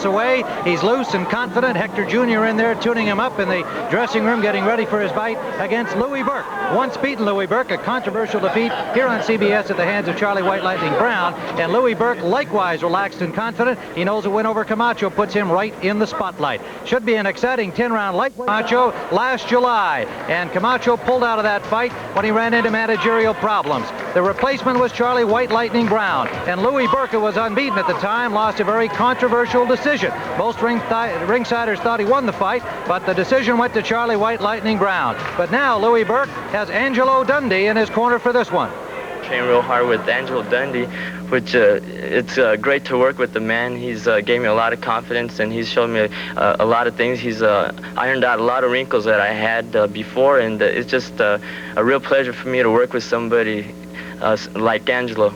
away. He's loose and confident. Hector Jr. in there tuning him up in the dressing room, getting ready for his fight against Louie Burke. Once beaten Louie Burke, a controversial defeat here on CBS at the hands of Charlie White Lightning Brown. And Louie Burke likewise relaxed and confident. He knows a win over Camacho puts him right in the spotlight. Should be an exciting 10-round like Camacho last July. And Camacho pulled out of that fight when he ran into managerial problems. The replacement was Charlie White Lightning Brown. And Louie Burke, who was unbeaten at the time, lost a very controversial decision. Most ringsiders thought he won the fight, but the decision went to Charlie White Lightning Brown. But now Louie Burke has Angelo Dundee in his corner for this one. Train real hard with Angelo Dundee, which it's great to work with the man. He's gave me a lot of confidence, and he's shown me a lot of things. He's ironed out a lot of wrinkles that I had before, and it's just a real pleasure for me to work with somebody like Angelo.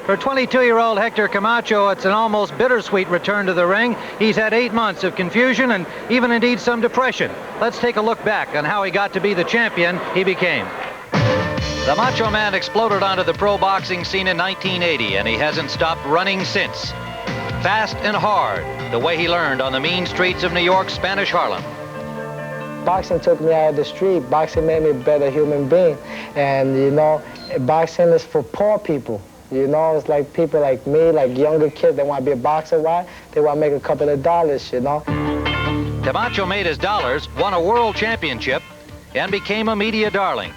For 22-year-old Hector Camacho, it's an almost bittersweet return to the ring. He's had 8 months of confusion and even indeed some depression. Let's take a look back on how he got to be the champion he became. The Macho Man exploded onto the pro boxing scene in 1980, and he hasn't stopped running since. Fast and hard, the way he learned on the mean streets of New York's Spanish Harlem. Boxing took me out of the street. Boxing made me a better human being. And, you know, boxing is for poor people. You know, it's like people like me, like younger kids, they want to be a boxer. Why? They want to make a couple of dollars, you know. Camacho made his dollars, won a world championship, and became a media darling.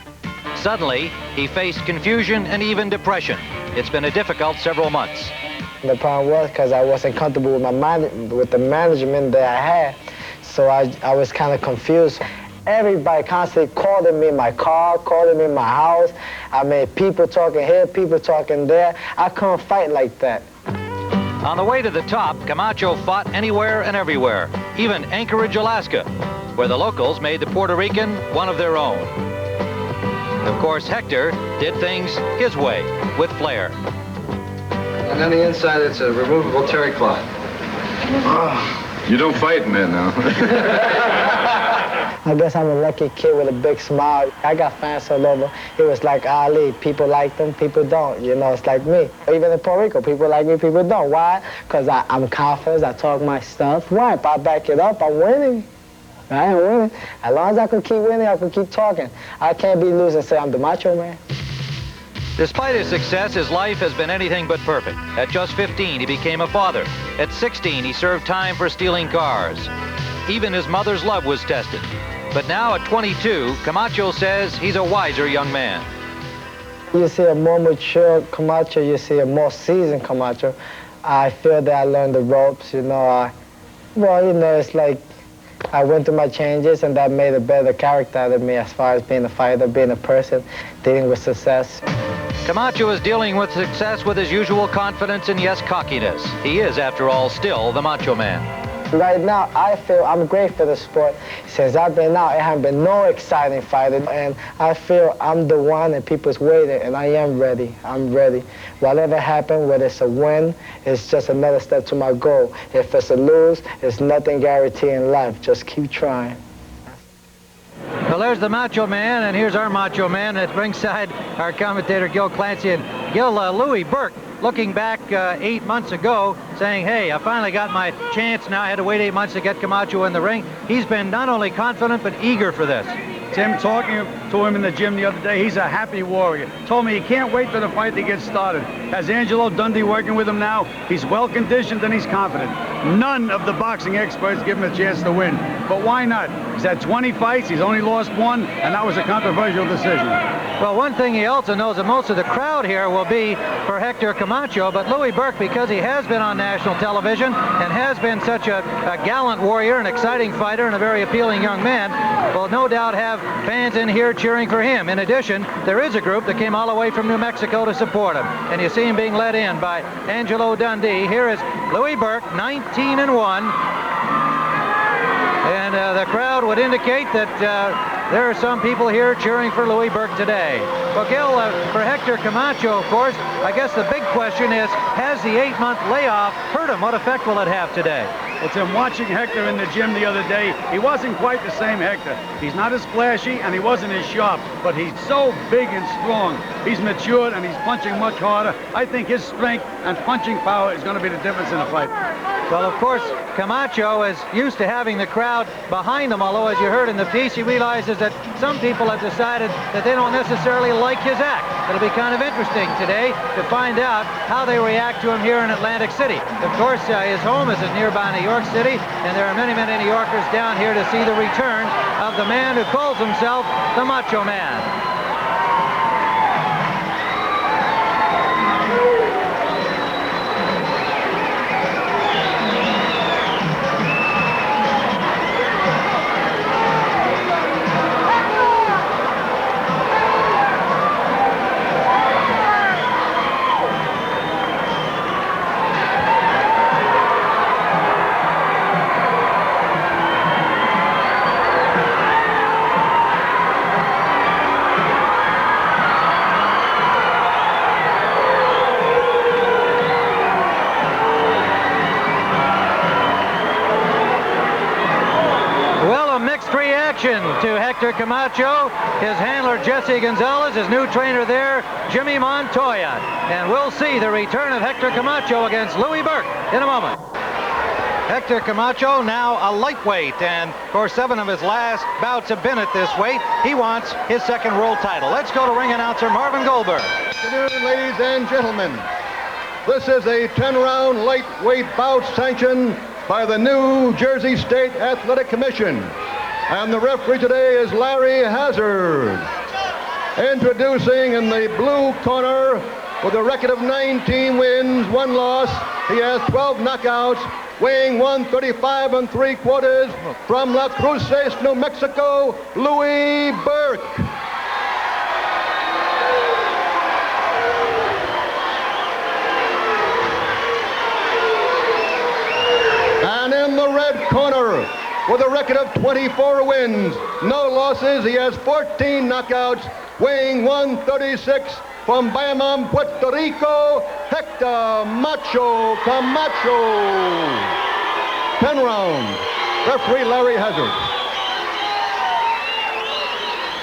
Suddenly, he faced confusion and even depression. It's been a difficult several months. The problem was because I wasn't comfortable with the management that I had, so I was kind of confused. Everybody constantly calling me in my car, calling me in my house. I mean, people talking here, people talking there. I couldn't fight like that. On the way to the top, Camacho fought anywhere and everywhere, even Anchorage, Alaska, where the locals made the Puerto Rican one of their own. Of course, Hector did things his way, with flair. And on the inside, it's a removable terry cloth. Oh, you don't fight in there now. I guess I'm a lucky kid with a big smile. I got fans all over. It was like Ali. People like them, people don't. You know, it's like me. Even in Puerto Rico, people like me, people don't. Why? Because I'm confident, I talk my stuff. Why? If I back it up, I'm winning. I am winning. As long as I can keep winning, I can keep talking. I can't be losing and say I'm the Macho Man. Despite his success, his life has been anything but perfect. At just 15, he became a father. At 16, he served time for stealing cars. Even his mother's love was tested. But now at 22, Camacho says he's a wiser young man. You see a more mature Camacho, you see a more seasoned Camacho. I feel that I learned the ropes, you know. Well, you know, it's like I went through my changes, and that made a better character out of me as far as being a fighter, being a person, dealing with success. Camacho is dealing with success with his usual confidence and, yes, cockiness. He is, after all, still the Macho Man. Right now, I feel I'm great for the sport. Since I've been out, it hasn't been no exciting fighting, and I feel I'm the one and people's waiting, and I am ready. I'm ready. Whatever happens, whether it's a win, it's just another step to my goal. If it's a lose, it's nothing guaranteed in life. Just keep trying. Well, there's the Macho Man, and here's our Macho Man at ringside, our commentator Gil Clancy. And Gil, Louie Burke, looking back 8 months ago, saying, hey, I finally got my chance. Now I had to wait 8 months to get Camacho in the ring. He's been not only confident, but eager for this. Tim, talking to him in the gym the other day, he's a happy warrior. Told me he can't wait for the fight to get started. Has Angelo Dundee working with him now? He's well-conditioned and he's confident. None of the boxing experts give him a chance to win. But why not? He's had 20 fights, he's only lost 1, and that was a controversial decision. Well, one thing he also knows that most of the crowd here will be for Hector Camacho, but Louie Burke, because he has been on national television and has been such a gallant warrior, an exciting fighter, and a very appealing young man, will no doubt have fans in here cheering for him. In addition, there is a group that came all the way from New Mexico to support him, and you see him being led in by Angelo Dundee. Here is Louie Burke, 19-1. And the crowd would indicate that there are some people here cheering for Louie Burke today. Well, Gil, for Hector Camacho, of course, I guess the big question is, has the 8-month layoff hurt him? What effect will it have today? Well, Tim, watching Hector in the gym the other day, he wasn't quite the same Hector. He's not as flashy, and he wasn't as sharp, but he's so big and strong. He's matured, and he's punching much harder. I think his strength and punching power is going to be the difference in the fight. Well, of course, Camacho is used to having the crowd behind him, although, as you heard in the piece, he realizes that some people have decided that they don't necessarily like his act. It'll be kind of interesting today to find out how they react to him here in Atlantic City. Of course, his home is in nearby New York City, and there are many, many New Yorkers down here to see the return of the man who calls himself the Macho Man. To Hector Camacho, his handler Jesse Gonzalez, his new trainer there, Jimmy Montoya. And we'll see the return of Hector Camacho against Louie Burke in a moment. Hector Camacho now a lightweight, and of course 7 of his last bouts have been at this weight. He wants his second world title. Let's go to ring announcer Marvin Goldberg. Good afternoon, ladies and gentlemen. This is a 10-round lightweight bout sanctioned by the New Jersey State Athletic Commission. And the referee today is Larry Hazard. Introducing in the blue corner with a record of 19 wins, 1 loss. He has 12 knockouts, weighing 135 3/4 from La Cruces, New Mexico, Louie Burke. And in the red corner, with a record of 24 wins, no losses, he has 14 knockouts, weighing 136 from Bayamon, Puerto Rico, Hector Macho Camacho. 10 rounds. Referee Larry Hazard.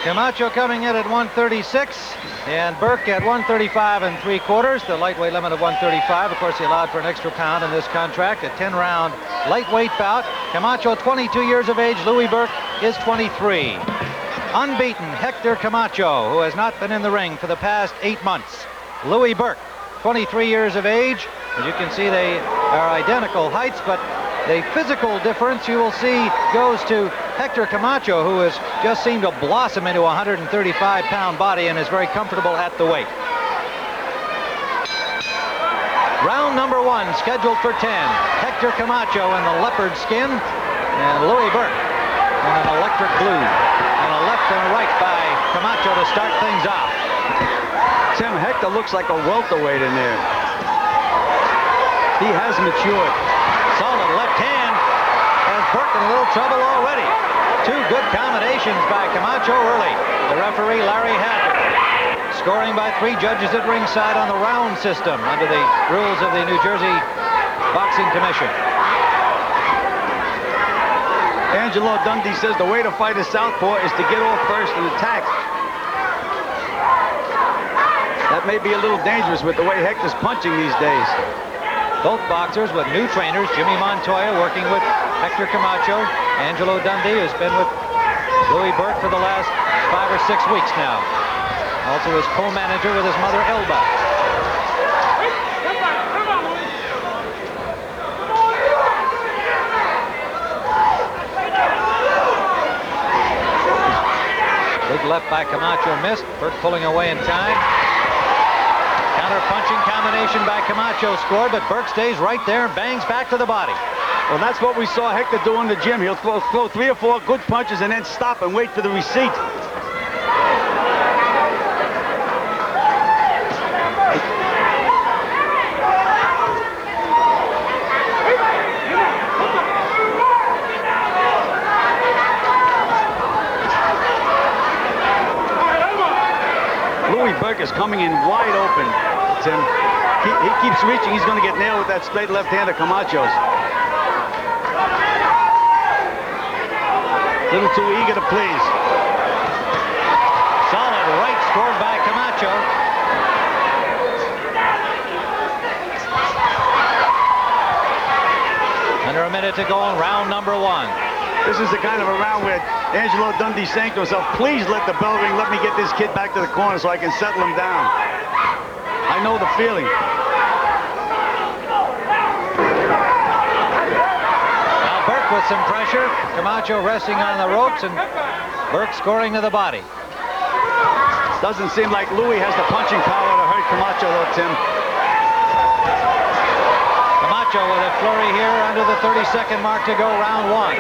Camacho coming in at 136, and Burke at 135 3/4, the lightweight limit of 135. Of course, he allowed for an extra pound in this contract. A 10-round lightweight bout. Camacho 22 years of age. Louie Burke is 23. Unbeaten Hector Camacho, who has not been in the ring for the past 8 months. Louie Burke, 23 years of age. As you can see, they are identical heights, but the physical difference you will see goes to Hector Camacho, who has just seemed to blossom into a 135-pound body and is very comfortable at the weight. Round number 1, scheduled for 10. Hector Camacho in the leopard skin, and Louie Burke in an electric blue. And a left and a right by Camacho to start things off. Tim, Hector looks like a welterweight in there. He has matured. Solid left hand. Has Burke in a little trouble already. 2 good combinations by Camacho early. The referee, Larry Hazard. Scoring by 3 judges at ringside on the round system under the rules of the New Jersey Boxing Commission. Angelo Dundee says the way to fight a southpaw is to get off first and attack. That may be a little dangerous with the way Hector's punching these days. Both boxers with new trainers. Jimmy Montoya working with Hector Camacho. Angelo Dundee, who's been with Louie Burke for the last 5 or 6 weeks now. Also his co-manager with his mother, Elba. Big left by Camacho missed. Burke pulling away in time. Counter-punching combination by Camacho scored, but Burke stays right there and bangs back to the body. Well, that's what we saw Hector do in the gym. He'll throw 3 or 4 good punches and then stop and wait for the receipt. Louie Burke is coming in wide open, Tim. He keeps reaching. He's going to get nailed with that straight left hand of Camacho's. A little too eager to please. Solid right scored by Camacho. Under a minute to go in round number 1. This is the kind of a round where Angelo Dundee saying to himself, please let the bell ring, let me get this kid back to the corner so I can settle him down. I know the feeling. Now Burke with some pressure. Camacho resting on the ropes and Burke scoring to the body. Doesn't seem like Louie has the punching power to hurt Camacho though, Tim. Camacho with a flurry here under the 30-second mark to go, round 1.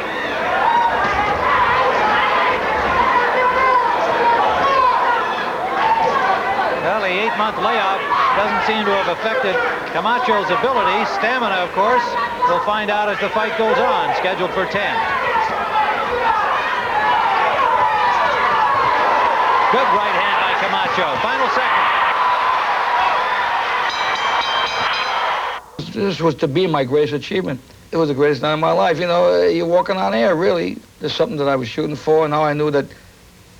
Well, the 8-month layoff doesn't seem to have affected Camacho's ability. Stamina, of course, we'll find out as the fight goes on, scheduled for 10. Good right hand by Camacho. Final second. This was to be my greatest achievement. It was the greatest night of my life. You know, you're walking on air, really. There's something that I was shooting for, and now I knew that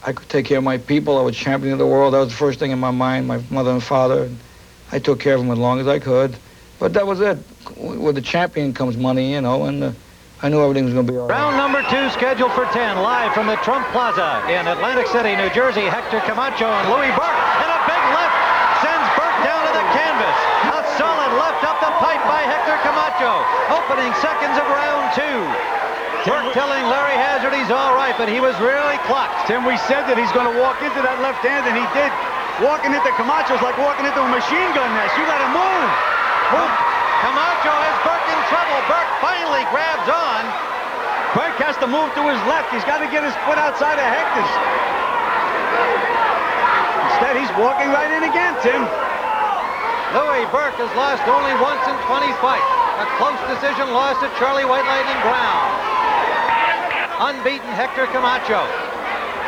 I could take care of my people. I was champion of the world. That was the first thing in my mind, my mother and father. And I took care of them as long as I could. But that was it. With the champion comes money, you know, and I knew everything was going to be all right. Round number 2 scheduled for 10, live from the Trump Plaza in Atlantic City, New Jersey. Hector Camacho and Louie Burke. And a big left sends Burke down to the canvas. A solid left up the pipe by Hector Camacho. Opening seconds of round 2. Burke telling Larry Hazard he's all right, but he was really clocked. Tim, we said that he's going to walk into that left hand, and he did. Walking into Camacho's like walking into a machine gun nest. You got to move. Move. Camacho has Burke in trouble. Burke finally grabs on. Burke has to move to his left. He's got to get his foot outside of Hector's. Instead, he's walking right in again, Tim. Louie Burke has lost only once in 20 fights. A close decision loss to Charlie White Lightning Brown. Unbeaten Hector Camacho.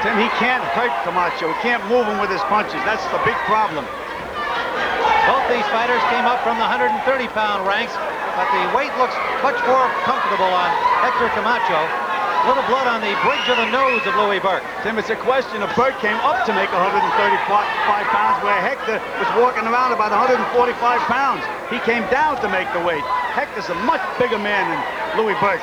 Tim, he can't hurt Camacho. He can't move him with his punches. That's the big problem. Both these fighters came up from the 130-pound ranks, but the weight looks much more comfortable on Hector Camacho. A little blood on the bridge of the nose of Louie Burke. Tim, it's a question of Burke came up to make 135 pounds, where Hector was walking around about 145 pounds. He came down to make the weight. Hector's a much bigger man than Louie Burke.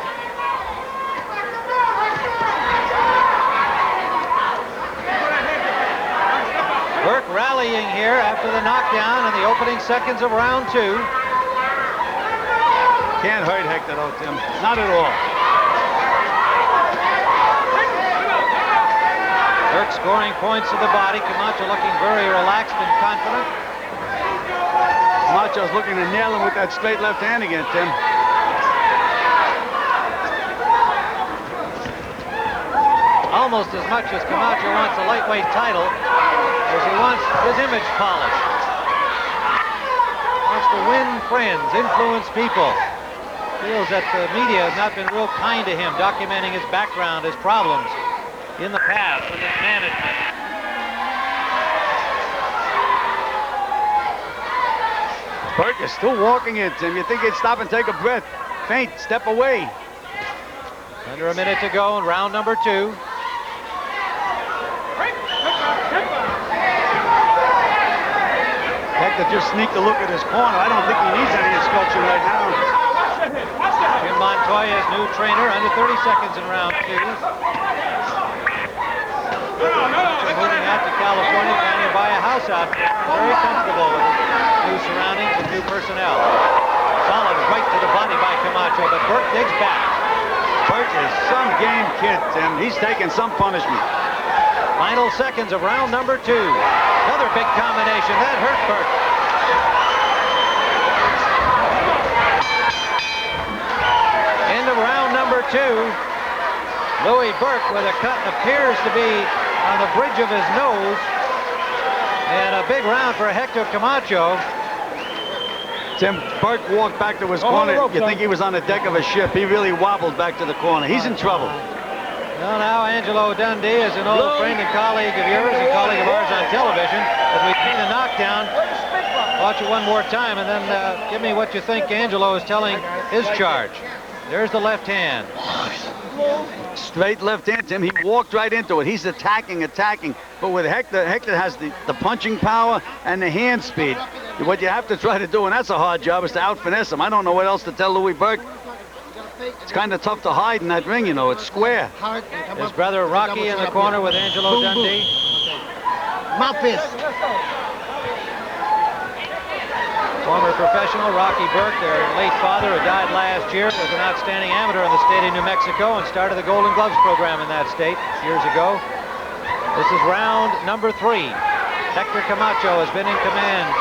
Burke rallying here after the knockdown in the opening seconds of round 2. Can't hurt Hector though, Tim. Not at all. Burke scoring points to the body. Camacho looking very relaxed and confident. Camacho's looking to nail him with that straight left hand again, Tim. Almost as much as Camacho wants a lightweight title as he wants his image polished. Wants to win friends, influence people. Feels that the media has not been real kind to him, documenting his background, his problems in the past with his management. Burke is still walking in, Tim. You think he'd stop and take a breath. Feint, step away. Under a minute to go in round number 2. Hector just sneaked a look at his corner. I don't think he needs any instruction right now. Jim Montoya's new trainer, under 30 seconds in round 2. Moving out to California, trying to buy a house out there. Very comfortable with new surroundings and new personnel. Solid right to the body by Camacho, but Burke digs back. Burke is some game kid, Tim. He's taking some punishment. Final seconds of round number 2. Another big combination. That hurt Burke. Into round number 2. Louie Burke with a cut appears to be on the bridge of his nose. And a big round for Hector Camacho. Tim, Burke walked back to his corner. You think he was on the deck of a ship. He really wobbled back to the corner. He's in trouble. Well, now Angelo Dundee is an old friend and colleague of yours and colleague of ours on television. As we've seen the knockdown, watch it one more time and then give me what you think Angelo is telling his charge. There's the left hand. Straight left hand, Tim. He walked right into it. He's attacking. But with Hector has the punching power and the hand speed. What you have to try to do, and that's a hard job, is to out-finesse him. I don't know what else to tell Louie Burke. It's kind of tough to hide in that ring, you know. It's square. His brother Rocky in the corner with Angelo Dundee. Mouthpiece. Former professional Rocky Burke, their late father, who died last year, was an outstanding amateur in the state of New Mexico and started the Golden Gloves program in that state years ago. This is round number 3. Hector Camacho has been in command,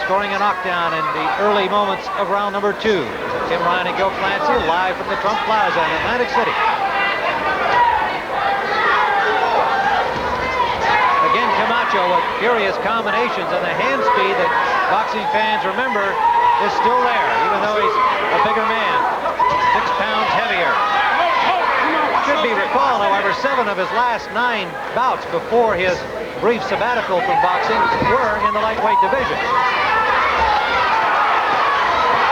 scoring a knockdown in the early moments of round number 2. Tim Ryan and Gil Clancy live from the Trump Plaza in Atlantic City. Again, Camacho with furious combinations, and the hand speed that boxing fans remember is still there, even though he's a bigger man, 6 pounds heavier. Should be recalled, however, 7 of his last 9 bouts before his brief sabbatical from boxing were in the lightweight division.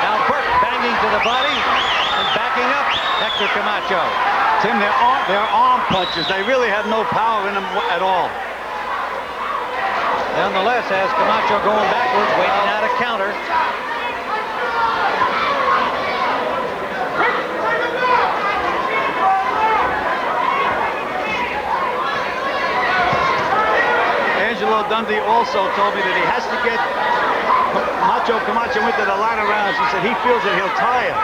Now Burke banging to the body and backing up Hector Camacho. Tim, they're arm punches. They really have no power in them at all. Nonetheless, has Camacho going backwards, waiting out a counter. Angelo Dundee also told me that he has to get Camacho into the latter rounds. He said he feels that he'll tire.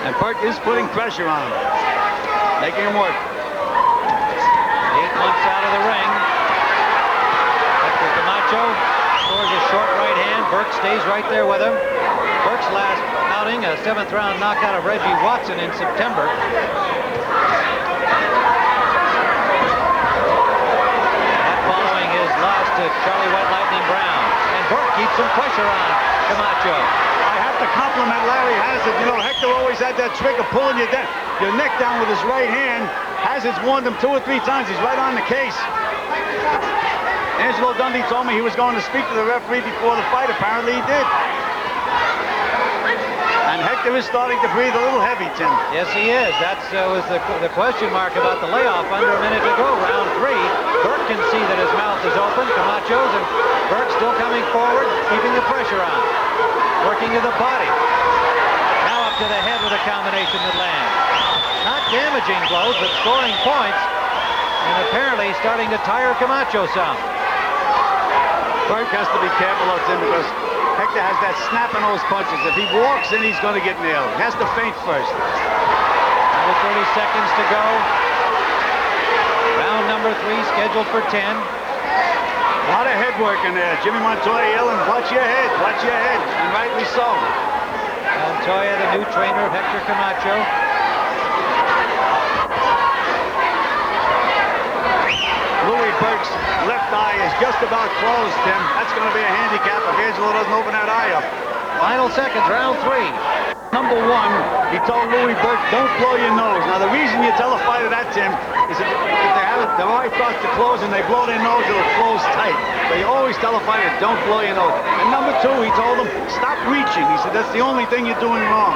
And Burke is putting pressure on him, making him work. 8 months out of the ring. Hector Camacho scores a short right hand. Burke stays right there with him. Burke's last outing, a 7th round knockout of Reggie Watson in September. That following his loss to Charlie White Lightning Brown. And Burke keeps some pressure on Camacho. I have to compliment Larry Hazard. You know, Hector always had that trick of pulling your neck down with his right hand. Hazard's warned him 2 or 3 times. He's right on the case. Angelo Dundee told me he was going to speak to the referee before the fight. Apparently he did. And Hector is starting to breathe a little heavy, Tim. Yes, he is. That was the question mark about the layoff under a minute to go, round 3. Burke can see that his mouth is open. Camacho's, and Burke still coming forward, keeping the pressure on. Working to the body. Now up to the head with a combination that lands. Not damaging blows, but scoring points. And apparently starting to tire Camacho some. Burke has to be careful of Tim because Hector has that snap in those punches. If he walks in, he's going to get nailed. He has to feint first. Another 30 seconds to go. Round number 3 scheduled for 10. A lot of head work in there. Jimmy Montoya yelling, watch your head, and rightly so. Montoya, the new trainer of Hector Camacho. Louie Burke's left eye is just about closed, Tim. That's going to be a handicap if Angelo doesn't open that eye up. Final seconds, round 3. Number 1, he told Louie Burke, don't blow your nose. Now, the reason you tell a fighter that, Tim, is if their eye starts to close and they blow their nose, it'll close tight. So you always tell a fighter, don't blow your nose. And number 2, he told him, stop reaching. He said, that's the only thing you're doing wrong.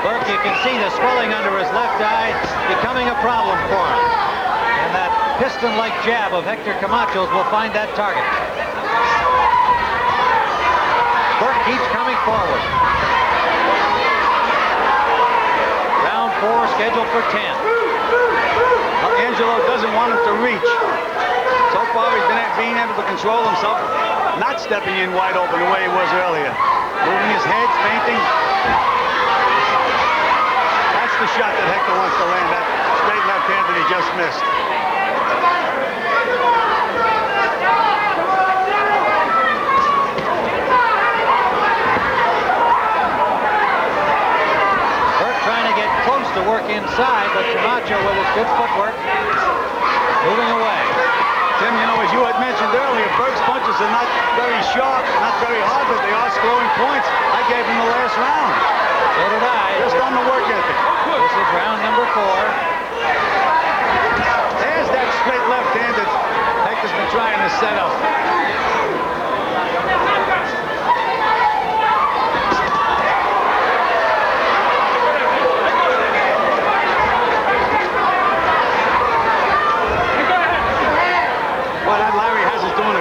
Burke, you can see the swelling under his left eye becoming a problem for him. And that piston-like jab of Hector Camacho's will find that target. Burke keeps coming forward. Round 4 scheduled for 10. Well, Angelo doesn't want him to reach. So far, he's been being able to control himself, not stepping in wide open the way he was earlier. Moving his head, feinting. That's the shot that Hector wants to land, that straight left hand that he just missed. To work inside, but Camacho with his good footwork moving away. Tim, you know, as you had mentioned earlier, Burke's punches are not very sharp, not very hard, but they are scoring points. I gave him the last round. So did I. Just on the work ethic. This is round number 4. There's that straight left hand that Hector's been trying to set up.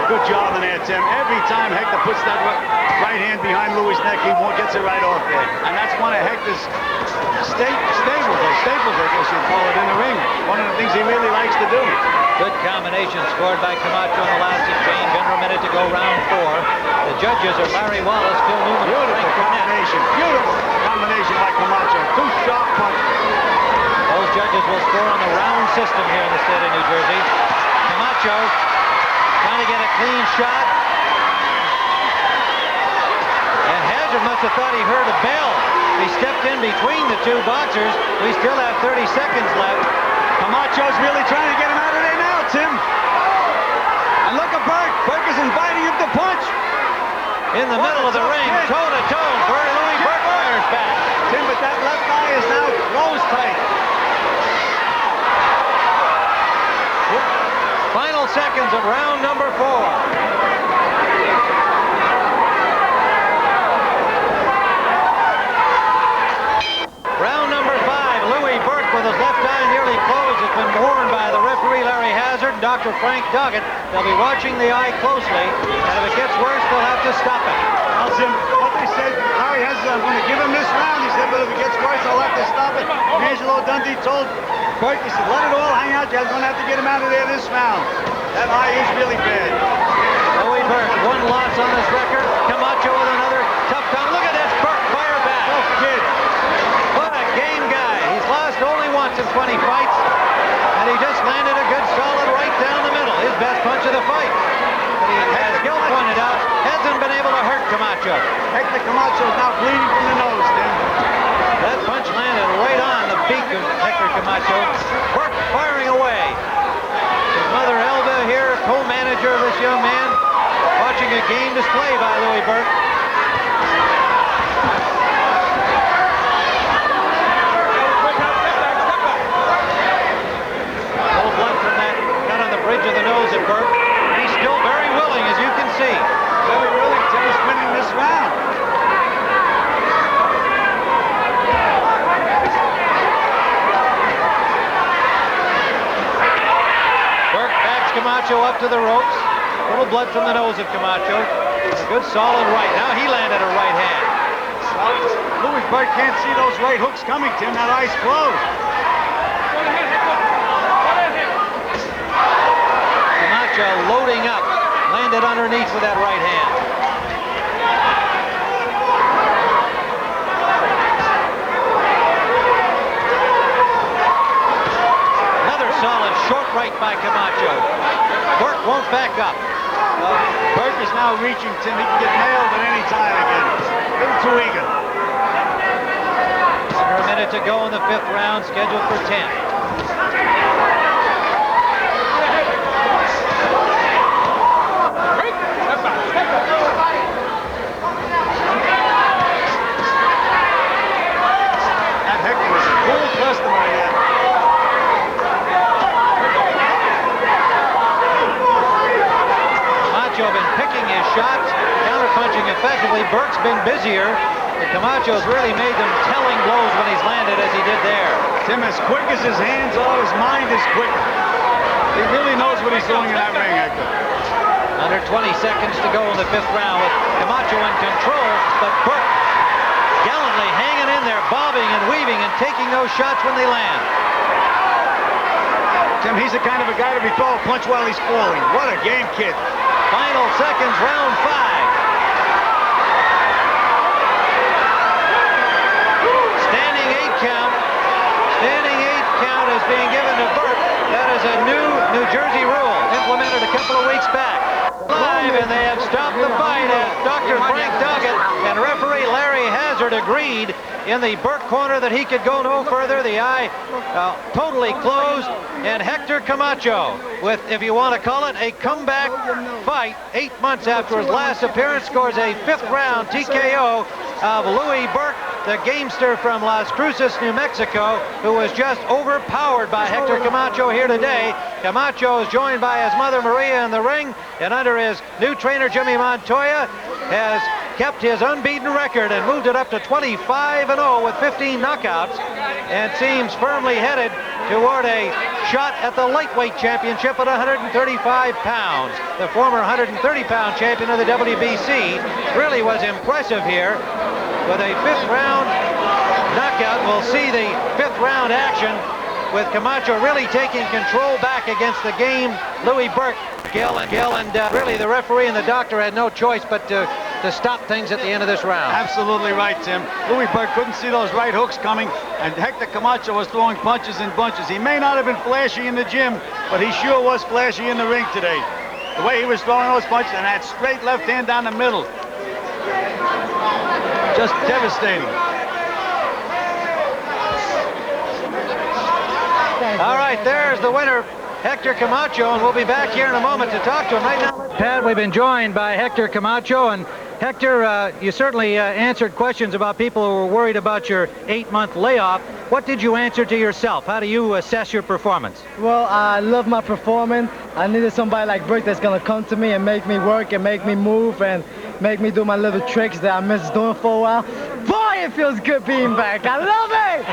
Good job in there, Tim. Every time Hector puts that right hand behind Louie's neck, he gets it right off there. And that's one of Hector's staples, I guess you'd call it, in the ring. One of the things he really likes to do. Good combination scored by Camacho in the last exchange. Under a minute to go, round 4. The judges are Larry Wallace, Phil Newman, Beautiful Frank Burnett. combination. Beautiful combination by Camacho. 2 sharp punches. Those judges will score on the round system here in the state of New Jersey. Camacho trying to get a clean shot. And Hazard must have thought he heard a bell. He stepped in between the two boxers. We still have 30 seconds left. Camacho's really trying to get him out of there now, Tim. And look at Burke. Burke is inviting him to punch. In the middle of the ring, toe-to-toe, Louie Burke fires back. Tim, but that left eye is now closed tight. Final seconds of round number 4. Round number 5, Louie Burke with his left eye nearly closed has been warned by the referee Larry Hazard and Dr. Frank Doggett. They'll be watching the eye closely, and if it gets worse, they'll have to stop it. Well, Jim, what they said, Larry Hazard, I'm going to give him this round. He said, but if it gets worse, I'll have to stop it. And Angelo Dundee told Burke, he said, let it all hang out. You're going to have to get him out of there this round. That eye is really bad. Louie Burke, 1 loss on his record. Camacho with another tough time. Look at this, Burke fire back. Tough kid. What a game guy. He's lost only once in 20 fights, and he just landed a good solid right down the middle. His best punch of the fight. But he, as Gil pointed out, hasn't been able to hurt Camacho. Hector Camacho is now bleeding from the nose, Tim. That punch landed right on the beak of Hector Camacho. Burke firing away. His mother Elva here, co-manager of this young man, watching a game display by Louie Burke. Little blood from that cut on the bridge of the nose at Burke. He's still very willing, as you can see. Very willing. Tim is winning this round. Burke backs Camacho up to the ropes. Little blood from the nose of Camacho. A good solid right. Now he landed a right hand. Well, Louie Burke can't see those right hooks coming, Tim. That eye's closed. Camacho loading up. Landed underneath with that right hand. Another solid short right by Camacho. Burke won't back up. Burke is now reaching, Tim. He can get nailed at any time again. A little too eager. Under a minute to go in the 5th round, scheduled for 10. That Hector is a cool customer here. Camacho been picking his shots, counterpunching effectively. Burke's been busier, but Camacho's really made them telling blows when he's landed as he did there. Tim, as quick as his hands are, his mind is quicker. He really knows what he's doing in that ring, Hector. Under 20 seconds to go in the 5th round with Camacho in control, but Burke gallantly hanging in there, bobbing and weaving and taking those shots when they land. Tim, he's the kind of a guy to be thrown a punch while he's falling. What a game, kid. Final seconds, round 5. Standing 8 count. Standing 8 count is being given to Burke. That is a new New Jersey rule implemented a couple of weeks back. Live, and they have stopped the fight as Dr. Frank Doggett and referee Larry Hazard agreed in the Burke corner that he could go no further. The eye totally closed, and Hector Camacho with, if you want to call it, a comeback fight 8 months after his last appearance, scores a 5th round TKO of Louie Burke, the gamester from Las Cruces, New Mexico, who was just overpowered by Hector Camacho here today. Camacho is joined by his mother Maria in the ring, and under his new trainer Jimmy Montoya has kept his unbeaten record and moved it up to 25-0 with 15 knockouts, and seems firmly headed toward a shot at the lightweight championship at 135 pounds. The former 130-pound champion of the WBC really was impressive here with a fifth-round knockout. We'll see the fifth-round action with Camacho really taking control back against the game. Louie Burke, Gil, and really the referee and the doctor had no choice but to stop things at the end of this round. Absolutely right, Tim. Louie Burke couldn't see those right hooks coming, and Hector Camacho was throwing punches and bunches. He may not have been flashy in the gym, but he sure was flashy in the ring today. The way he was throwing those punches and that straight left hand down the middle. Just devastating. All right, there's the winner, Hector Camacho, and we'll be back here in a moment to talk to him. Right now, Pat, we've been joined by Hector Camacho, and Hector, you certainly answered questions about people who were worried about your 8-month layoff. What did you answer to yourself? How do you assess your performance? Well, I love my performance. I needed somebody like Burke that's going to come to me and make me work and make me move and make me do my little tricks that I missed doing for a while. Boy, it feels good being back. I love it!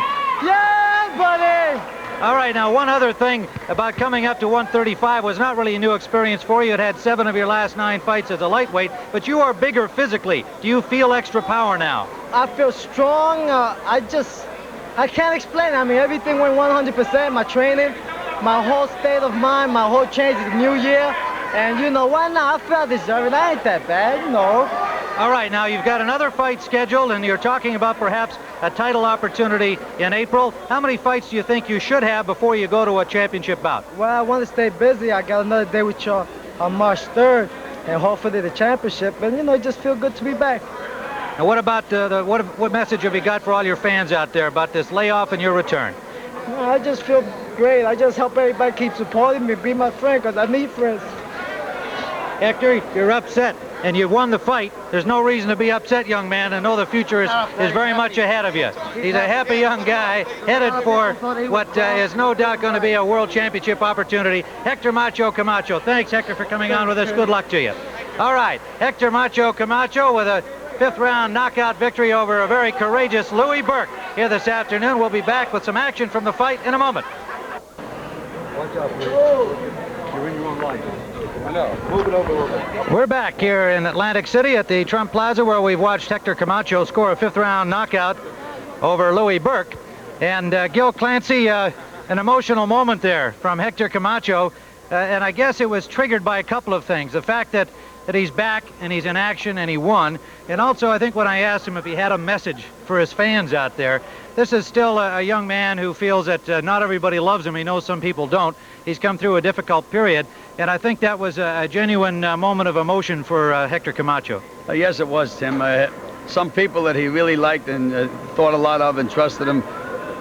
Yeah, buddy! All right, now one other thing about coming up to 135 was not really a new experience for you. You had 7 of your last 9 fights as a lightweight, but you are bigger physically. Do you feel extra power now? I feel strong. I can't explain. I mean, everything went 100%. My training, my whole state of mind, my whole change is new year. And you know what? Now I feel I deserve it. I ain't that bad, you know. All right, now you've got another fight scheduled, and you're talking about perhaps a title opportunity in April. How many fights do you think you should have before you go to a championship bout? Well, I want to stay busy. I got another day with you on March 3rd, and hopefully the championship. And, you know, it just feels good to be back. Now, what about what message have you got for all your fans out there about this layoff and your return? Well, I just feel great. I just hope everybody keeps supporting me, be my friend, because I need friends. Hector, you're upset, and you won the fight. There's no reason to be upset, young man, and know the future is very much ahead of you. He's a happy young guy headed for what is no doubt going to be a world championship opportunity. Hector Macho Camacho. Thanks, Hector, for coming on with us. Good luck to you. All right, Hector Macho Camacho with a 5th-round knockout victory over a very courageous Louie Burke here this afternoon. We'll be back with some action from the fight in a moment. Watch out, please. You're in your own life. I know. Move it over a little bit. We're back here in Atlantic City at the Trump Plaza, where we've watched Hector Camacho score a 5th-round knockout over Louie Burke. And Gil Clancy, an emotional moment there from Hector Camacho. And I guess it was triggered by a couple of things. The fact that he's back and he's in action and he won. And also, I think when I asked him if he had a message for his fans out there, this is still a young man who feels that not everybody loves him. He knows some people don't. He's come through a difficult period. And I think that was a genuine moment of emotion for Hector Camacho. Yes, it was, Tim. Some people that he really liked and thought a lot of and trusted him,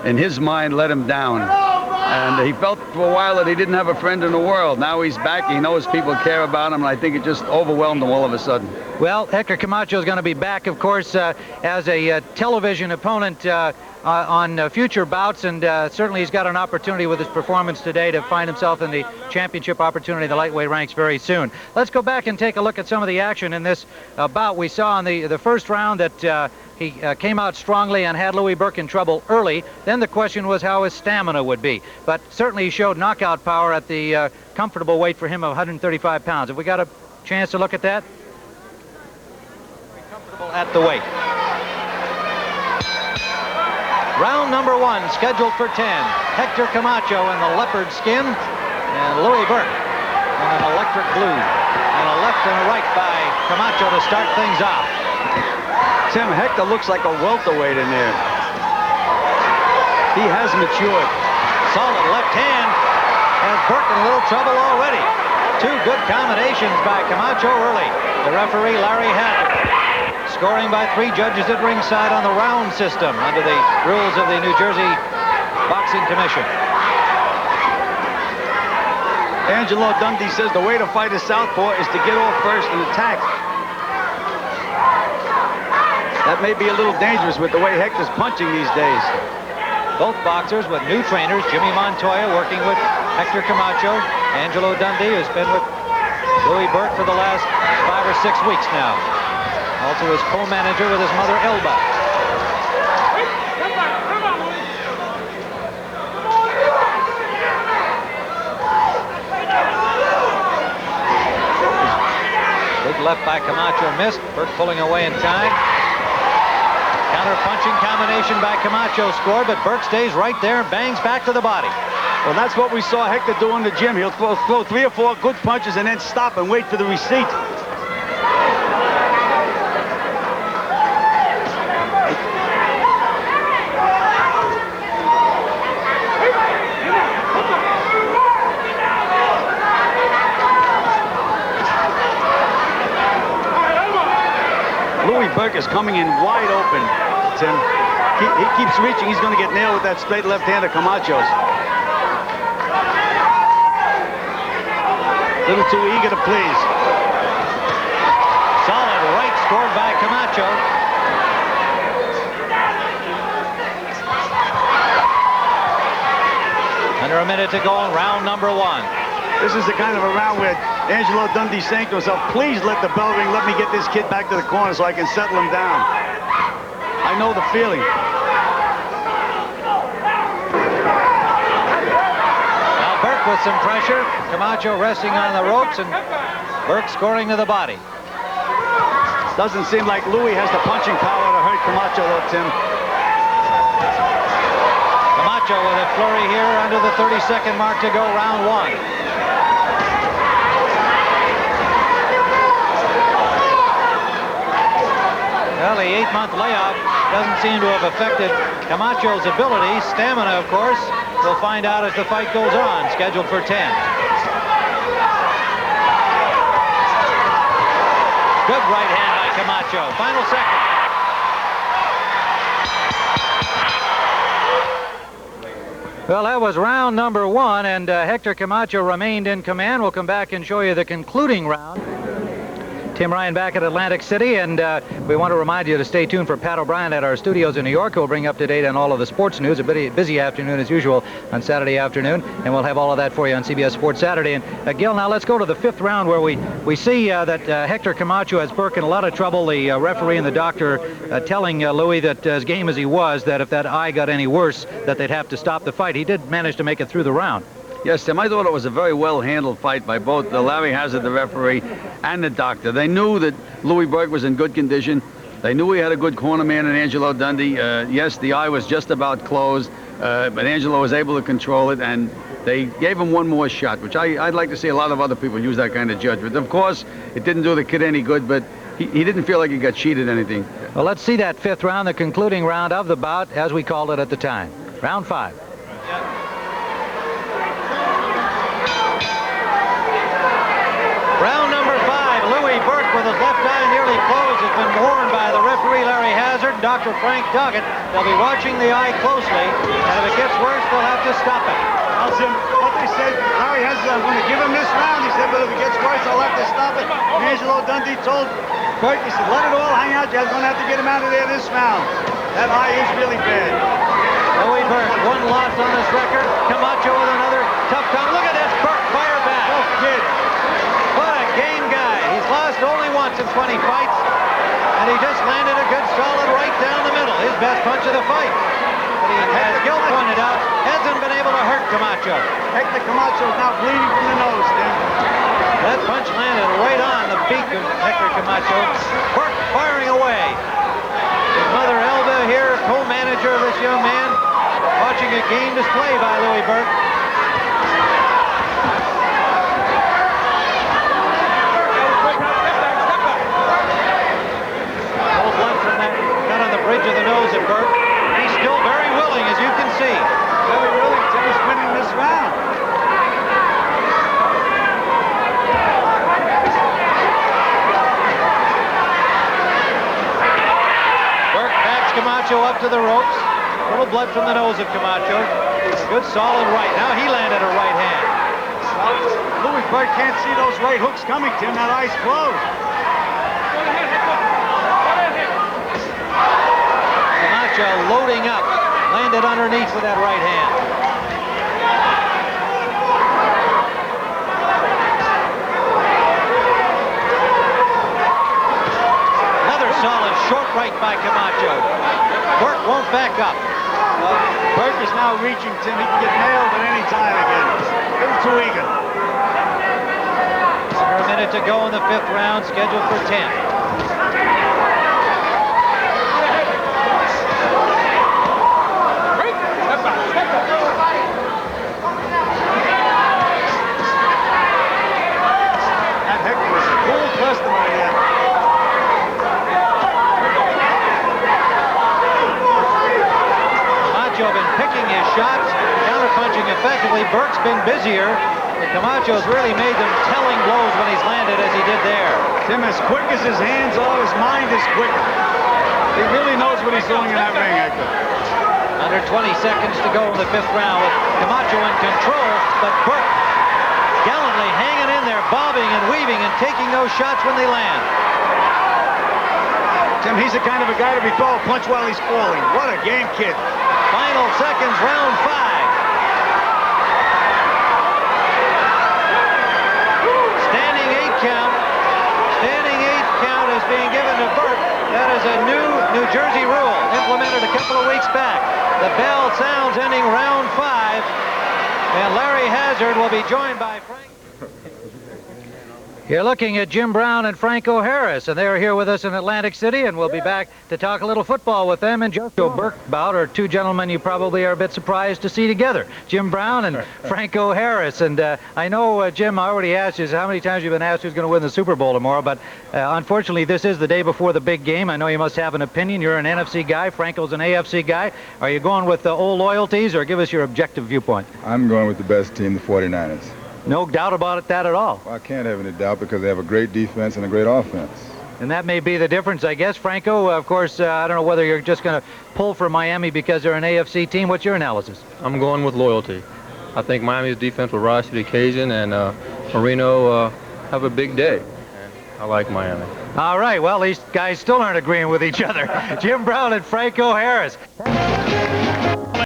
in his mind, let him down. And he felt for a while that he didn't have a friend in the world. Now he's back. He knows people care about him, and I think it just overwhelmed him all of a sudden. Well, Hector Camacho is going to be back, of course, as a television opponent on future bouts, and certainly he's got an opportunity with his performance today to find himself in the championship opportunity in the lightweight ranks very soon. Let's go back and take a look at some of the action in this bout. We saw in the first round that he came out strongly and had Louie Burke in trouble early. Then the question was how his stamina would be. But certainly he showed knockout power at the comfortable weight for him of 135 pounds. Have we got a chance to look at that? Comfortable at the weight. Round number 1, scheduled for 10. Hector Camacho in the leopard skin, and Louie Burke in an electric blue. And a left and a right by Camacho to start things off. Tim, Hector looks like a welterweight in there. He has matured. Solid left hand, and Burke in a little trouble already. 2 good combinations by Camacho early. The referee, Larry Hatter, scoring by 3 judges at ringside on the round system under the rules of the New Jersey Boxing Commission. Angelo Dundee says the way to fight a southpaw is to get off first and attack. That may be a little dangerous with the way Hector's punching these days. Both boxers with new trainers, Jimmy Montoya working with Hector Camacho, Angelo Dundee, who's been with Louie Burke for the last 5 or 6 weeks now. Also his co-manager with his mother, Elba. missed. Burke pulling away in time. Counter-punching combination by Camacho scored, but Burke stays right there and bangs back to the body. Well, that's what we saw Hector do in the gym. He'll throw 3 or 4 good punches and then stop and wait for the receipt. Louie Burke is coming in wide open, Tim. He keeps reaching. He's going to get nailed with that straight left hand of Camacho's. A little too eager to please. Solid right scored by Camacho. Under a minute to go in round number 1. This is the kind of a round where Angelo Dundee saying to himself, please let the bell ring, let me get this kid back to the corner so I can settle him down. I know the feeling. Now Burke with some pressure. Camacho resting on the ropes and Burke scoring to the body. Doesn't seem like Louie has the punching power to hurt Camacho though, Tim. Camacho with a flurry here under the 30-second mark to go, round 1. Well, the 8-month layoff doesn't seem to have affected Camacho's ability. Stamina, of course, we'll find out as the fight goes on, scheduled for 10. Good right hand by Camacho. Final second. Well, that was round number 1, and Hector Camacho remained in command. We'll come back and show you the concluding round. Tim Ryan back at Atlantic City, and we want to remind you to stay tuned for Pat O'Brien at our studios in New York, who will bring up to date on all of the sports news. A busy afternoon as usual on Saturday afternoon, and we'll have all of that for you on CBS Sports Saturday. And Gil, now let's go to the 5th round where we see that Hector Camacho has Burke in a lot of trouble. The referee and the doctor telling Louie that as game as he was, that if that eye got any worse, that they'd have to stop the fight. He did manage to make it through the round. Yes, Tim, I thought it was a very well-handled fight by both Larry Hazard, the referee, and the doctor. They knew that Louie Burke was in good condition. They knew he had a good corner man in Angelo Dundee. Yes, the eye was just about closed, but Angelo was able to control it, and they gave him one more shot, which I'd like to see a lot of other people use that kind of judgment. Of course, it didn't do the kid any good, but he didn't feel like he got cheated anything. Well, let's see that 5th round, the concluding round of the bout, as we called it at the time. Round 5. Round number 5, Louie Burke with his left eye nearly closed has been warned by the referee Larry Hazard and Dr. Frank Doggett. They'll be watching the eye closely, and if it gets worse, they'll have to stop it. Well, Jim, what they said, Larry Hazard, I'm going to give him this round. He said, but if it gets worse, I'll have to stop it. And Angelo Dundee told Burke, he said, let it all hang out. You're going to have to get him out of there this round. That eye is really bad. Louie Burke, 1 loss on his record. Camacho with another tough time. Look at this, Burke fire back. Oh, kid. What a game guy. He's lost only once in 20 fights, and he just landed a good solid right down the middle. His best punch of the fight. But he, as Gil pointed out, hasn't been able to hurt Camacho. Hector Camacho is now bleeding from the nose, Tim. That punch landed right on the beak of Hector Camacho. Burke firing away. His mother Elva here, co-manager of this young man, watching a game display by Louie Burke. Bridge of the nose at Burke. He's still very willing, as you can see. Very willing. Tim's winning this round. Burke backs Camacho up to the ropes. A little blood from the nose of Camacho. A good solid right. Now he landed a right hand. Well, Louie Burke can't see those right hooks coming, Tim. That eye's closed. Loading up, landed underneath with that right hand. Another solid short right by Camacho. Burke won't back up. Burke is now reaching, Tim. He can get nailed at any time again. A little too eager. Under a minute to go in the 5th round, scheduled for 10. Camacho been picking his shots, counterpunching effectively. Burke's been busier. But Camacho's really made them telling blows when he's landed as he did there. Tim, as quick as his hands are, his mind is quicker. He really knows what he's doing in that ring, Hector. Under 20 seconds to go in the 5th round with Camacho in control, but Burke gallantly hanging in there, bobbing and weaving and taking those shots when they land. Tim, he's the kind of a guy to be thrown a punch while he's falling. What a game, kid. Final seconds, round 5. Standing 8 count. Standing 8 count is being given to Burke. That is a new New Jersey rule implemented a couple of weeks back. The bell sounds ending round 5. And Larry Hazard will be joined by Frank. You're looking at Jim Brown and Franco Harris, and they're here with us in Atlantic City, and we'll be back to talk a little football with them. And Joe Burke bout are two gentlemen you probably are a bit surprised to see together, Jim Brown and Franco Harris. And I know, Jim, I already asked you how many times you've been asked who's going to win the Super Bowl tomorrow, but unfortunately this is the day before the big game. I know you must have an opinion. You're an NFC guy. Franco's an AFC guy. Are you going with the old loyalties, or give us your objective viewpoint? I'm going with the best team, the 49ers. No doubt about it, that at all. Well, I can't have any doubt because they have a great defense and a great offense. And that may be the difference, I guess. Franco, of course, I don't know whether you're just going to pull for Miami because they're an AFC team. What's your analysis? I'm going with loyalty. I think Miami's defense will rise to the occasion, and Marino have a big day. And I like Miami. All right, well, these guys still aren't agreeing with each other. Jim Brown and Franco Harris.